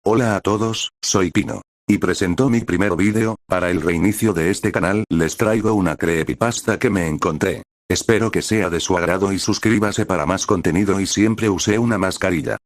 Hola a todos, soy Pino. Y presento mi primer vídeo. Para el reinicio de este canal les traigo una creepypasta que me encontré. Espero que sea de su agrado y suscríbase para más contenido y siempre use una mascarilla.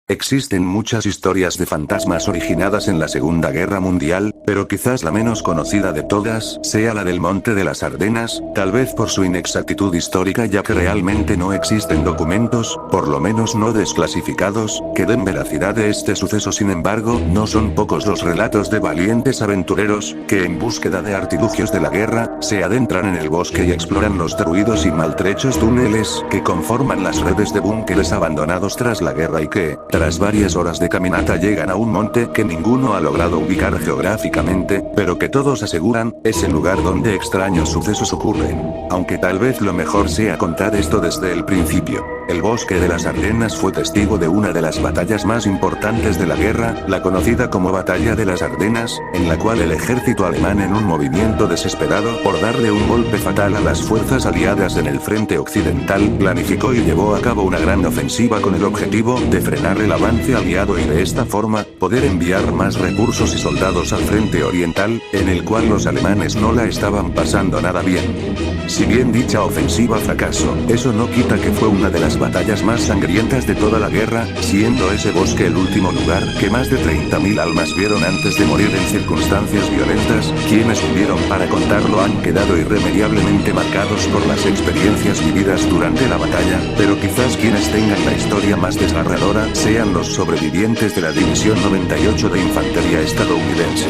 Existen muchas historias de fantasmas originadas en la Segunda Guerra Mundial, pero quizás la menos conocida de todas sea la del Monte de las Ardenas, tal vez por su inexactitud histórica ya que realmente no existen documentos, por lo menos no desclasificados, que den veracidad de este suceso. Sin embargo, no son pocos los relatos de valientes aventureros, que en búsqueda de artilugios de la guerra, se adentran en el bosque y exploran los derruidos y maltrechos túneles que conforman las redes de búnkeres abandonados tras la guerra y que, tras varias horas de caminata llegan a un monte que ninguno ha logrado ubicar geográficamente, pero que todos aseguran, es el lugar donde extraños sucesos ocurren. Aunque tal vez lo mejor sea contar esto desde el principio. El bosque de las Ardenas fue testigo de una de las batallas más importantes de la guerra, la conocida como Batalla de las Ardenas, en la cual el ejército alemán en un movimiento desesperado por darle un golpe fatal a las fuerzas aliadas en el frente occidental, planificó y llevó a cabo una gran ofensiva con el objetivo de frenar el avance aliado y de esta forma, poder enviar más recursos y soldados al frente oriental, en el cual los alemanes no la estaban pasando nada bien. Si bien dicha ofensiva fracasó, eso no quita que fue una de las batallas más sangrientas de toda la guerra, siendo ese bosque el último lugar que más de 30.000 almas vieron antes de morir en circunstancias violentas. Quienes vivieron para contarlo han quedado irremediablemente marcados por las experiencias vividas durante la batalla, pero quizás quienes tengan la historia más desgarradora sean los sobrevivientes de la División 98 de Infantería estadounidense.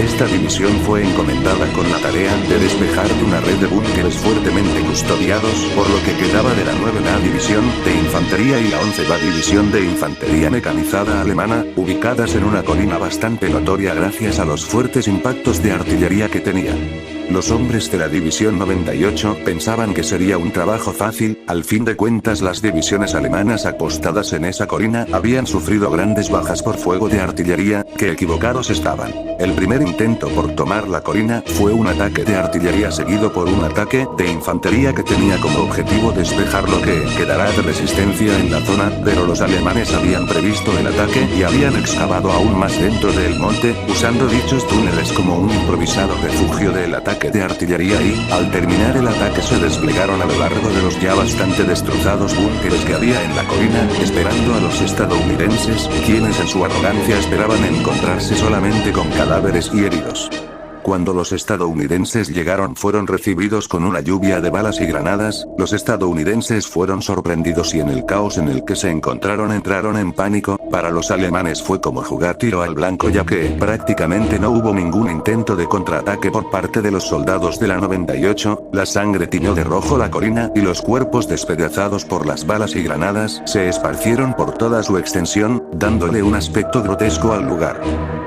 Esta división fue encomendada con la tarea de despejar una red de búnkeres fuertemente custodiados por lo que quedaba de la 9ª División de Infantería y la 11ª División de Infantería Mecanizada Alemana, ubicadas en una colina bastante notoria gracias a los fuertes impactos de artillería que tenían. Los hombres de la División 98 pensaban que sería un trabajo fácil, al fin de cuentas las divisiones alemanas apostadas en esa colina habían sufrido grandes bajas por fuego de artillería, que equivocados estaban. El primer intento por tomar la colina fue un ataque de artillería seguido por un ataque de infantería que tenía como objetivo despejar lo que quedara de resistencia en la zona, pero los alemanes habían previsto el ataque y habían excavado aún más dentro del monte, usando dichos túneles como un improvisado refugio del ataque de artillería y, al terminar el ataque se desplegaron a lo largo de los ya bastante destrozados búnkeres que había en la colina, esperando a los estadounidenses, quienes en su arrogancia esperaban encontrarse solamente con cadáveres y heridos. Cuando los estadounidenses llegaron fueron recibidos con una lluvia de balas y granadas, los estadounidenses fueron sorprendidos y en el caos en el que se encontraron entraron en pánico. Para los alemanes fue como jugar tiro al blanco ya que prácticamente no hubo ningún intento de contraataque por parte de los soldados de la 98, la sangre tiñó de rojo la colina y los cuerpos despedazados por las balas y granadas se esparcieron por toda su extensión, dándole un aspecto grotesco al lugar.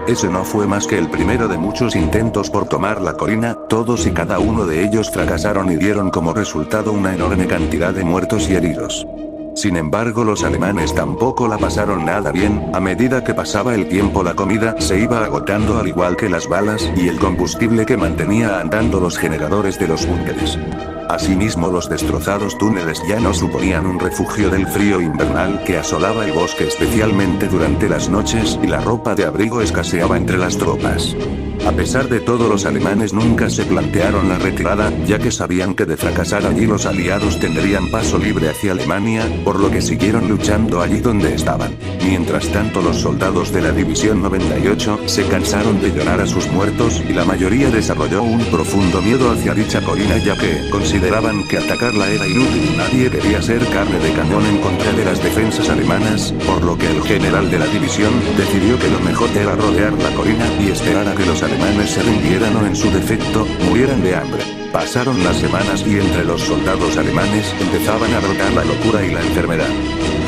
Ese no fue más que el primero de muchos intentos por tomar la colina, todos y cada uno de ellos fracasaron y dieron como resultado una enorme cantidad de muertos y heridos. Sin embargo, los alemanes tampoco la pasaron nada bien. A medida que pasaba el tiempo la comida se iba agotando al igual que las balas y el combustible que mantenía andando los generadores de los búnkeres. Asimismo, los destrozados túneles ya no suponían un refugio del frío invernal que asolaba el bosque especialmente durante las noches y la ropa de abrigo escaseaba entre las tropas. A pesar de todo, los alemanes nunca se plantearon la retirada, ya que sabían que de fracasar allí los aliados tendrían paso libre hacia Alemania, por lo que siguieron luchando allí donde estaban. Mientras tanto, los soldados de la División 98 se cansaron de llorar a sus muertos y la mayoría desarrolló un profundo miedo hacia dicha colina ya que consideraban que atacarla era inútil y nadie quería ser carne de cañón en contra de las defensas alemanas, por lo que el general de la división decidió que lo mejor era rodear la colina y esperar a que los alemanes se rindieran o en su defecto, murieran de hambre. Pasaron las semanas y entre los soldados alemanes empezaban a brotar la locura y la enfermedad.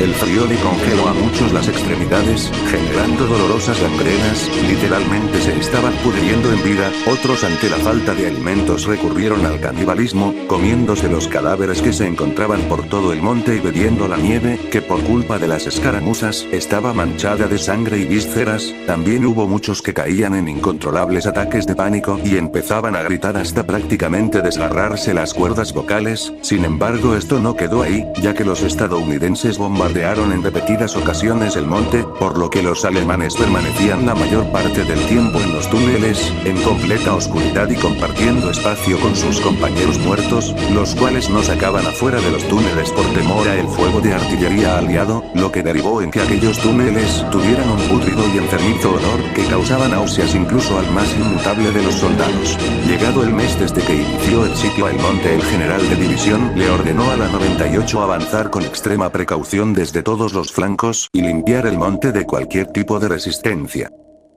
El frío le congeló a muchos las extremidades, generando dolorosas gangrenas, literalmente se estaban pudriendo en vida, otros ante la falta de alimentos recurrieron al canibalismo, comiéndose los cadáveres que se encontraban por todo el monte y bebiendo la nieve, que por culpa de las escaramuzas, estaba manchada de sangre y vísceras. También hubo muchos que caían en incontrolable terribles ataques de pánico y empezaban a gritar hasta prácticamente desgarrarse las cuerdas vocales. Sin embargo, esto no quedó ahí, ya que los estadounidenses bombardearon en repetidas ocasiones el monte, por lo que los alemanes permanecían la mayor parte del tiempo en los túneles, en completa oscuridad y compartiendo espacio con sus compañeros muertos, los cuales no sacaban afuera de los túneles por temor a el fuego de artillería aliado, lo que derivó en que aquellos túneles tuvieran un pútrido y enfermizo olor que causaba náuseas incluso al más inmutable de los soldados. Llegado el mes desde que inició el sitio al monte, el general de división le ordenó a la 98 avanzar con extrema precaución desde todos los flancos y limpiar el monte de cualquier tipo de resistencia.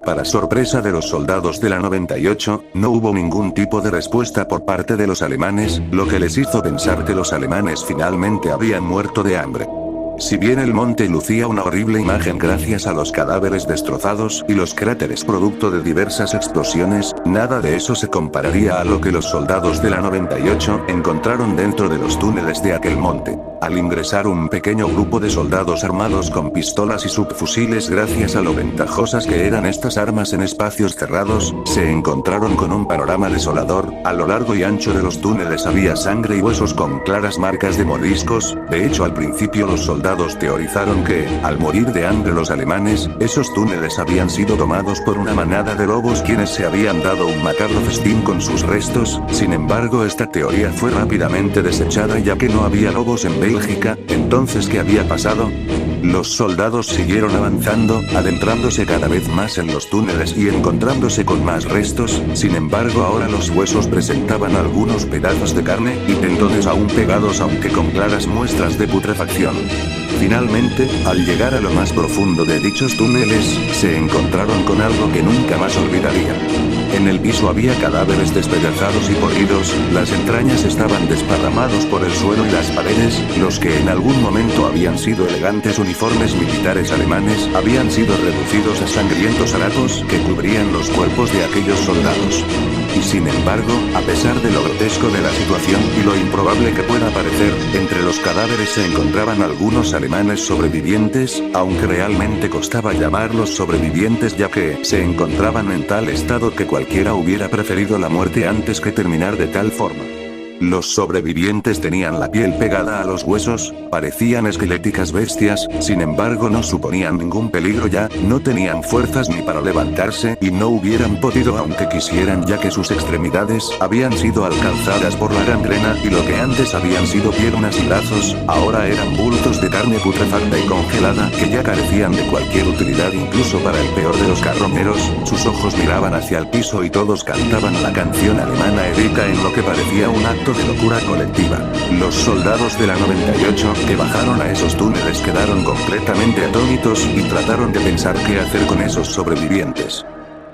Para sorpresa de los soldados de la 98, no hubo ningún tipo de respuesta por parte de los alemanes, lo que les hizo pensar que los alemanes finalmente habían muerto de hambre. Si bien el monte lucía una horrible imagen gracias a los cadáveres destrozados y los cráteres producto de diversas explosiones, nada de eso se compararía a lo que los soldados de la 98 encontraron dentro de los túneles de aquel monte. Al ingresar un pequeño grupo de soldados armados con pistolas y subfusiles, gracias a lo ventajosas que eran estas armas en espacios cerrados, se encontraron con un panorama desolador. A lo largo y ancho de los túneles había sangre y huesos con claras marcas de mordiscos. De hecho, al principio los soldados teorizaron que, al morir de hambre los alemanes, esos túneles habían sido tomados por una manada de lobos quienes se habían dado un macabro festín con sus restos. Sin embargo, esta teoría fue rápidamente desechada ya que no había lobos en Bélgica. Entonces, ¿qué había pasado? Los soldados siguieron avanzando, adentrándose cada vez más en los túneles y encontrándose con más restos. Sin embargo, ahora los huesos presentaban algunos pedazos de carne y tendones aún pegados, aunque con claras muestras de putrefacción. Finalmente, al llegar a lo más profundo de dichos túneles, se encontraron con algo que nunca más olvidarían. En el piso había cadáveres despedazados y podridos, las entrañas estaban desparramados por el suelo y las paredes, los que en algún momento habían sido elegantes uniformes militares alemanes, habían sido reducidos a sangrientos harapos que cubrían los cuerpos de aquellos soldados. Y sin embargo, a pesar de lo grotesco de la situación y lo improbable que pueda parecer, entre los cadáveres se encontraban algunos alemanes sobrevivientes, aunque realmente costaba llamarlos sobrevivientes ya que se encontraban en tal estado que cualquiera hubiera preferido la muerte antes que terminar de tal forma. Los sobrevivientes tenían la piel pegada a los huesos, parecían esqueléticas bestias, sin embargo no suponían ningún peligro ya, no tenían fuerzas ni para levantarse y no hubieran podido aunque quisieran ya que sus extremidades habían sido alcanzadas por la gangrena y lo que antes habían sido piernas y brazos, ahora eran bultos de carne putrefacta y congelada que ya carecían de cualquier utilidad incluso para el peor de los carroñeros. Sus ojos miraban hacia el piso y todos cantaban la canción alemana heroica en lo que parecía un acto de locura colectiva. Los soldados de la 98 que bajaron a esos túneles quedaron completamente atónitos y trataron de pensar qué hacer con esos sobrevivientes.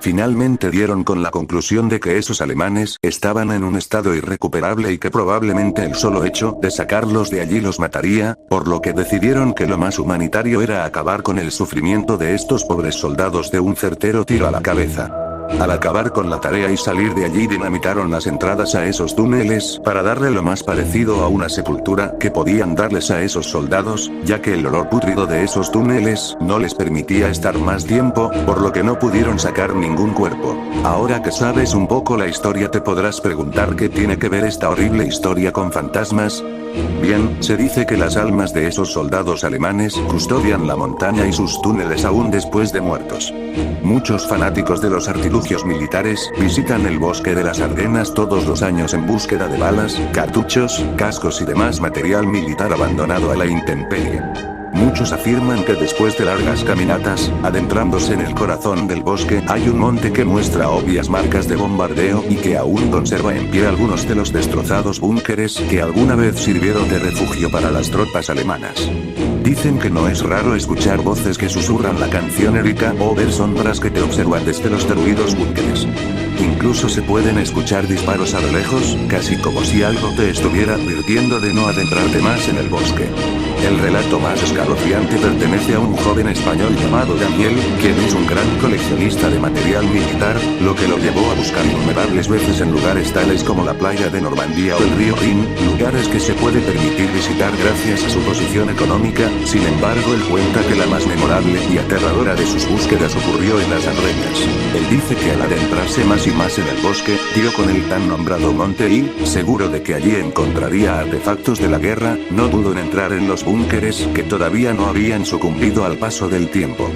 Finalmente dieron con la conclusión de que esos alemanes estaban en un estado irrecuperable y que probablemente el solo hecho de sacarlos de allí los mataría, por lo que decidieron que lo más humanitario era acabar con el sufrimiento de estos pobres soldados de un certero tiro a la cabeza. Al acabar con la tarea y salir de allí, dinamitaron las entradas a esos túneles para darle lo más parecido a una sepultura que podían darles a esos soldados, ya que el olor pútrido de esos túneles no les permitía estar más tiempo, por lo que no pudieron sacar ningún cuerpo. Ahora que sabes un poco la historia, te podrás preguntar qué tiene que ver esta horrible historia con fantasmas. Bien, se dice que las almas de esos soldados alemanes custodian la montaña y sus túneles aún después de muertos. Muchos fanáticos de los artilugios militares visitan el bosque de las Ardenas todos los años en búsqueda de balas, cartuchos, cascos y demás material militar abandonado a la intemperie. Muchos afirman que después de largas caminatas, adentrándose en el corazón del bosque, hay un monte que muestra obvias marcas de bombardeo y que aún conserva en pie algunos de los destrozados búnkeres que alguna vez sirvieron de refugio para las tropas alemanas. Dicen que no es raro escuchar voces que susurran la canción heroica o ver sombras que te observan desde los derruidos búnkeres. Incluso se pueden escuchar disparos a lo lejos, casi como si algo te estuviera advirtiendo de no adentrarte más en el bosque. El relato más escalofriante pertenece a un joven español llamado Daniel, quien es un gran coleccionista de material militar, lo que lo llevó a buscar innumerables veces en lugares tales como la playa de Normandía o el río Rin, lugares que se puede permitir visitar gracias a su posición económica. Sin embargo, él cuenta que la más memorable y aterradora de sus búsquedas ocurrió en las Ardenas. Él dice que al adentrarse más y más en el bosque, dio con el tan nombrado monte y, seguro de que allí encontraría artefactos de la guerra, no dudó en entrar en los búnkeres que todavía no habían sucumbido al paso del tiempo.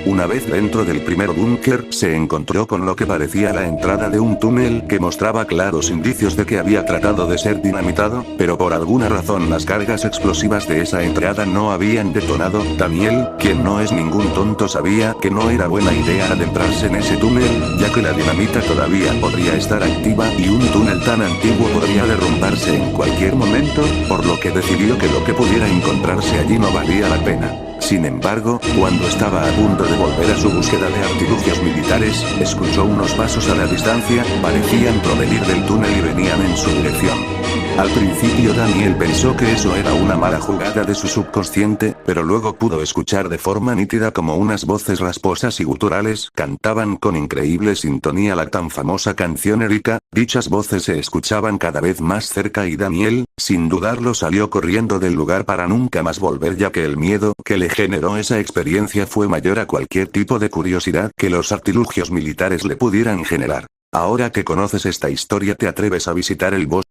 Una vez dentro del primer búnker, se encontró con lo que parecía la entrada de un túnel que mostraba claros indicios de que había tratado de ser dinamitado, pero por alguna razón las cargas explosivas de esa entrada no habían detonado. Daniel, quien no es ningún tonto, sabía que no era buena idea adentrarse en ese túnel, ya que la dinamita todavía podría estar activa y un túnel tan antiguo podría derrumbarse en cualquier momento, por lo que decidió que lo que pudiera encontrarse allí no valía la pena. Sin embargo, cuando estaba a punto de volver a su búsqueda de artilugios militares, escuchó unos pasos a la distancia, parecían provenir del túnel y venían en su dirección. Al principio Daniel pensó que eso era una mala jugada de su subconsciente, pero luego pudo escuchar de forma nítida como unas voces rasposas y guturales cantaban con increíble sintonía la tan famosa canción Erika. Dichas voces se escuchaban cada vez más cerca y Daniel, sin dudarlo, salió corriendo del lugar para nunca más volver, ya que el miedo que le generó esa experiencia fue mayor a cualquier tipo de curiosidad que los artilugios militares le pudieran generar. Ahora que conoces esta historia, ¿te atreves a visitar el bosque